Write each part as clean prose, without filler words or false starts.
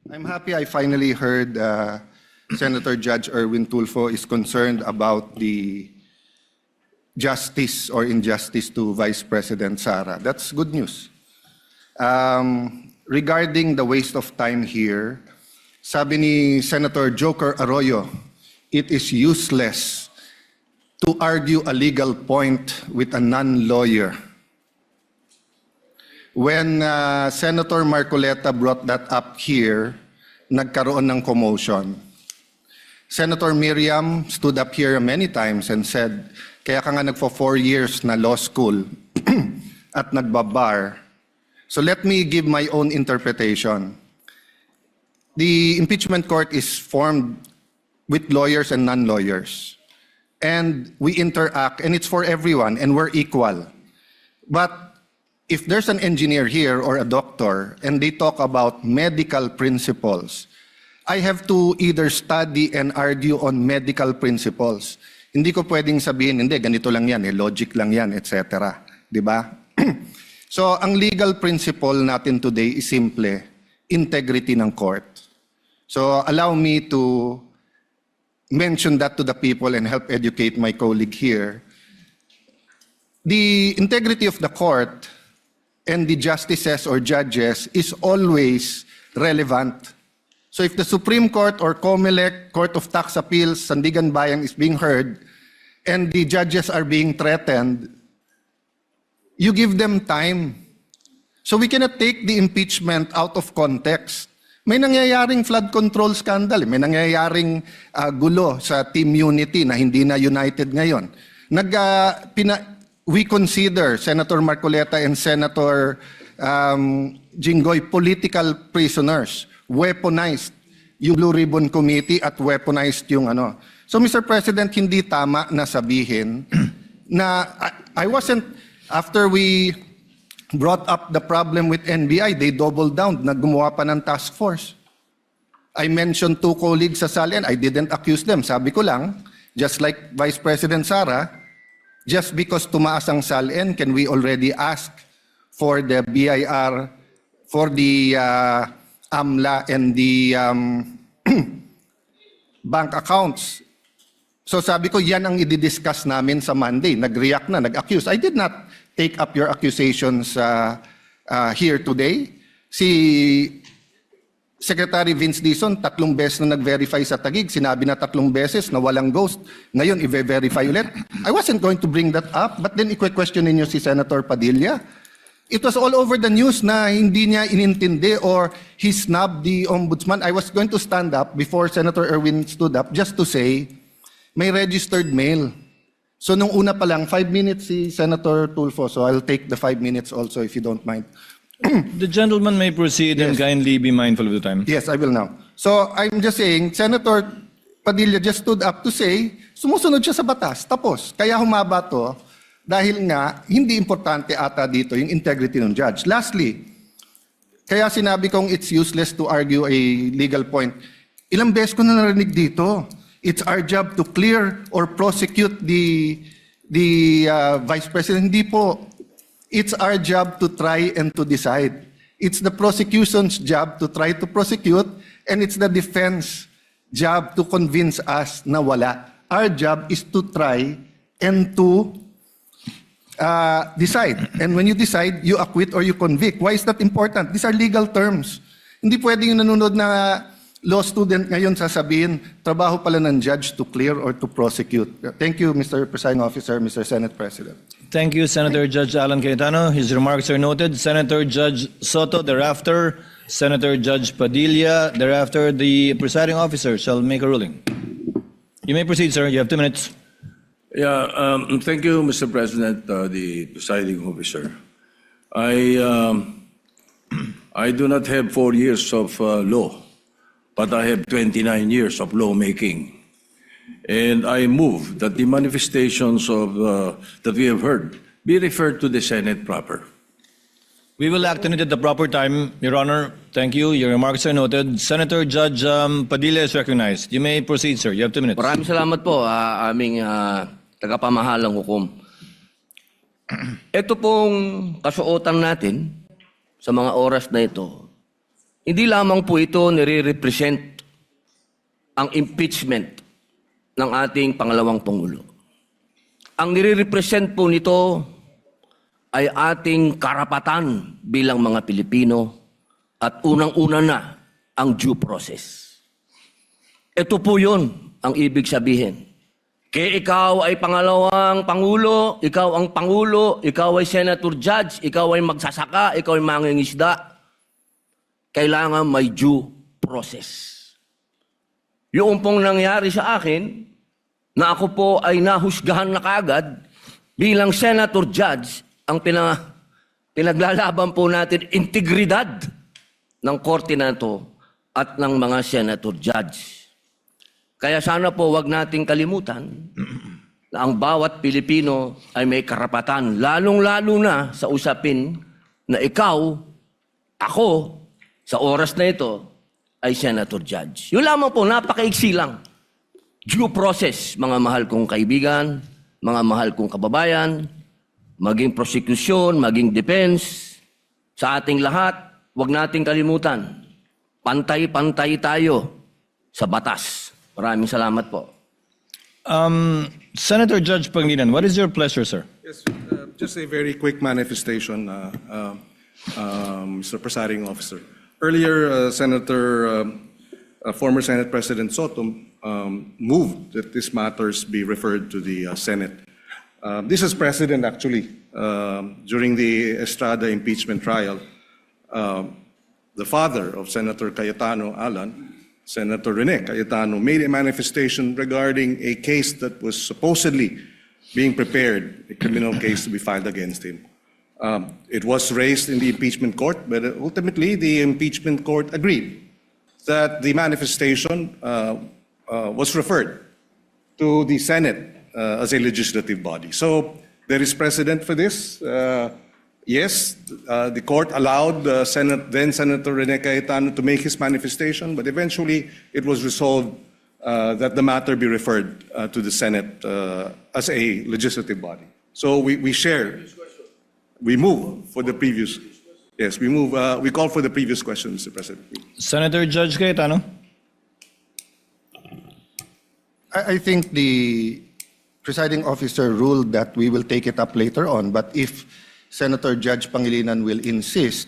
I'm happy I finally heard Senator Judge Erwin Tulfo is concerned about the justice or injustice to Vice President Sara. That's good news. Regarding the waste of time here, sabi ni Senator Joker Arroyo, it is useless to argue a legal point with a non-lawyer. When Senator Marcoleta brought that up here, nagkaroon ng commotion. Senator Miriam stood up here many times and said, kaya ka nga nagpo 4 years na law school at nagbabar. So let me give my own interpretation. The impeachment court is formed with lawyers and non-lawyers. And we interact, and it's for everyone, and we're equal. But if there's an engineer here or a doctor, and they talk about medical principles, I have to either study and argue on medical principles. Hindi ko pwedeng sabihin, hindi, ganito lang yan, logic lang yan, etc. Diba? So, ang legal principle natin today is simple, integrity ng court. So, allow me to mention that to the people and help educate my colleague here. The integrity of the court and the justices or judges is always relevant. So if the Supreme Court or COMELEC, Court of Tax Appeals, Sandigan Bayan is being heard and the judges are being threatened, you give them time. So we cannot take the impeachment out of context. May nangyayaring flood control scandal, may nangyayaring gulo sa Team Unity na hindi na united ngayon. We consider Senator Marcoleta and Senator Jinggoy political prisoners, weaponized yung Blue Ribbon Committee at weaponized yung ano. So Mr. President, hindi tama na sabihin na I wasn't, after we brought up the problem with NBI, they doubled down, naggumawa pa ng task force. I mentioned 2 colleagues sa SALN, I didn't accuse them. Sabi ko lang, just like Vice President Sara, just because tumaas ang SALN, can we already ask for the BIR, for the AMLA and the bank accounts? So sabi ko, yan ang i-discuss namin sa Monday. Nag-react na, nag-accuse. I did not take up your accusations here today. Si Secretary Vince Dizon, 3 beses na nag-verify sa Taguig. Sinabi na 3 beses na walang ghost. Ngayon, i-verify ulit. I wasn't going to bring that up, but then i-question ninyo si Senator Padilla. It was all over the news na hindi niya inintindi or he snubbed the ombudsman. I was going to stand up before Senator Erwin stood up just to say, may registered mail. So nung una pa lang, 5 minutes si Senator Tulfo, so I'll take the 5 minutes also if you don't mind. The gentleman may proceed and kindly be mindful of the time. Yes, I will now. So I'm just saying, Senator Padilla just stood up to say, sumusunod siya sa batas, tapos. Kaya humaba to, dahil nga, hindi importante ata dito yung integrity ng judge. Lastly, kaya sinabi kong it's useless to argue a legal point. Ilang beses ko na narinig dito. It's our job to clear or prosecute the Vice President. Hindi po. It's our job to try and to decide. It's the prosecution's job to try to prosecute, and it's the defense job to convince us na wala. Our job is to try and to decide. And when you decide, you acquit or you convict. Why is that important? These are legal terms. Hindi pwedeng yung nanonood na law student ngayon sasabihin, trabaho pala ng judge to clear or to prosecute. Thank you, Mr. Presiding Officer, Mr. Senate President. Thank you, Senator Judge Alan Cayetano. His remarks are noted. Senator Judge Soto, thereafter, Senator Judge Padilla, thereafter, the presiding officer shall make a ruling. You may proceed, sir. You have 2 minutes. Yeah, thank you, Mr. President, the presiding officer. I do not have 4 years of law, but I have 29 years of lawmaking. And I move that the manifestations of that we have heard be referred to the Senate proper. We will act on it at the proper time, Your Honor. Thank you. Your remarks are noted. Senator Judge Padilla is recognized. You may proceed, sir. You have 2 minutes. Maraming salamat po, aming tagapamahalang hukom. Ito pong kasuotan natin sa mga oras na ito, hindi lamang po ito nire-represent ang impeachment ng ating pangalawang Pangulo. Ang nire-represent po nito ay ating karapatan bilang mga Pilipino at unang-una na ang due process. Ito po yun ang ibig sabihin. Kaya ikaw ay pangalawang Pangulo, ikaw ang Pangulo, ikaw ay Senator Judge, ikaw ay magsasaka, ikaw ay mangingisda, kailangan may due process. Yung pong nangyari sa akin, na ako po ay nahusgahan na kaagad bilang Senator Judge, ang pinaglalaban po natin, integridad ng korte na ito at ng mga Senator Judge. Kaya sana po wag nating kalimutan na ang bawat Pilipino ay may karapatan, lalong-lalo na sa usapin na ikaw, ako, sa oras na ito, ay Senator Judge. Yun lamang po, napakaiksi lang. Due process, mga mahal kong kaibigan, mga mahal kong kababayan, maging prosecution, maging defense, sa ating lahat, wag nating kalimutan. Pantay-pantay tayo sa batas. Maraming salamat po. Senator Judge Pangilinan, what is your pleasure, sir? Yes, just a very quick manifestation, Mr. Presiding Officer. Earlier, former Senate President Soto moved that these matters be referred to the Senate. This is precedent, actually. During the Estrada impeachment trial, the father of Senator Cayetano Alan, Senator Rene Cayetano, made a manifestation regarding a case that was supposedly being prepared, a criminal case to be filed against him. It was raised in the impeachment court, but ultimately the impeachment court agreed that the manifestation was referred to the Senate as a legislative body. So there is precedent for this. Yes, the court allowed then Senator Rene Cayetano to make his manifestation, but eventually it was resolved that the matter be referred to the Senate as a legislative body. So we share. We move for the previous. Yes, we move. We call for the previous question, Mr. President. Senator Judge Cayetano? I think the presiding officer ruled that we will take it up later on, but if Senator Judge Pangilinan will insist,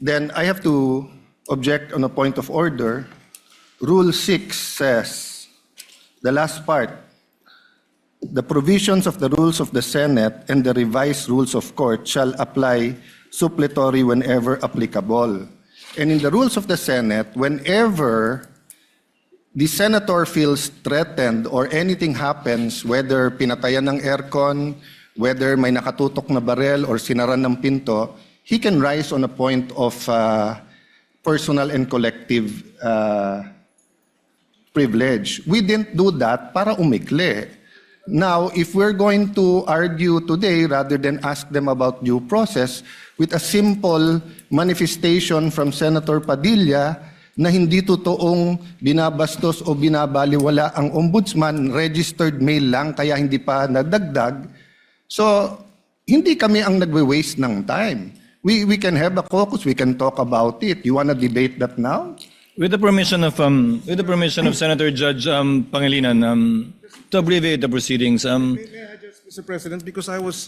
then I have to object on a point of order. Rule 6 says, the last part, the provisions of the rules of the Senate and the revised rules of court shall apply suppletory whenever applicable. And in the rules of the Senate, whenever the senator feels threatened or anything happens, whether pinatayan ng aircon, whether may nakatutok na barel or sinaran ng pinto, he can rise on a point of personal and collective privilege. We didn't do that para umikli. Now, if we're going to argue today, rather than ask them about due process, with a simple manifestation from Senator Padilla na hindi totoong binabastos o binabaliwala ang ombudsman, registered mail lang, kaya hindi pa nadagdag. So, hindi kami ang nagwe-waste ng time. We can have a caucus, we can talk about it. You want to debate that now? With the permission of Senator Judge Pangilinan, to abbreviate the proceedings, May I just, Mr. President, because I was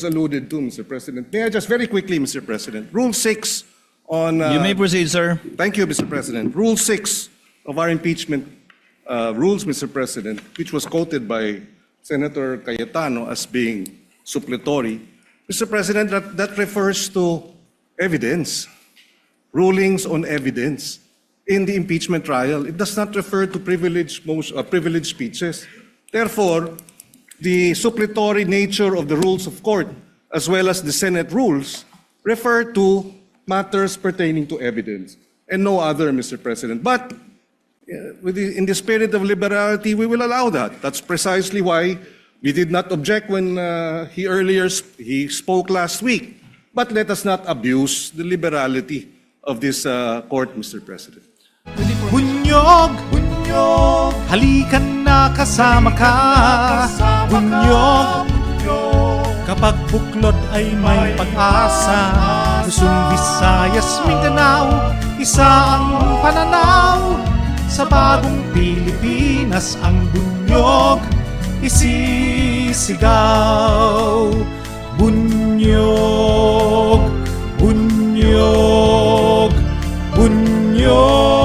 alluded to, Mr. President. May I just very quickly, Mr. President, Rule 6 on... you may proceed, sir. Thank you, Mr. President. Rule 6 of our impeachment rules, Mr. President, which was quoted by Senator Cayetano as being suppletory. Mr. President, that refers to evidence, rulings on evidence in the impeachment trial. It does not refer to privileged speeches. Therefore, the suppletory nature of the rules of court, as well as the Senate rules, refer to matters pertaining to evidence and no other, Mr. President. But in the spirit of liberality, we will allow that. That's precisely why we did not object when he spoke last week. But let us not abuse the liberality of this court, Mr. President. Bunyog, bunyog, halikan na kasama ka. Bunyog, kapag buklod ay may pag-asa. Luzon, Visayas, Mindanao, isa ang pananaw. Sa bagong Pilipinas ang bunyog isisigaw. Bunyog, bunyog, bunyog.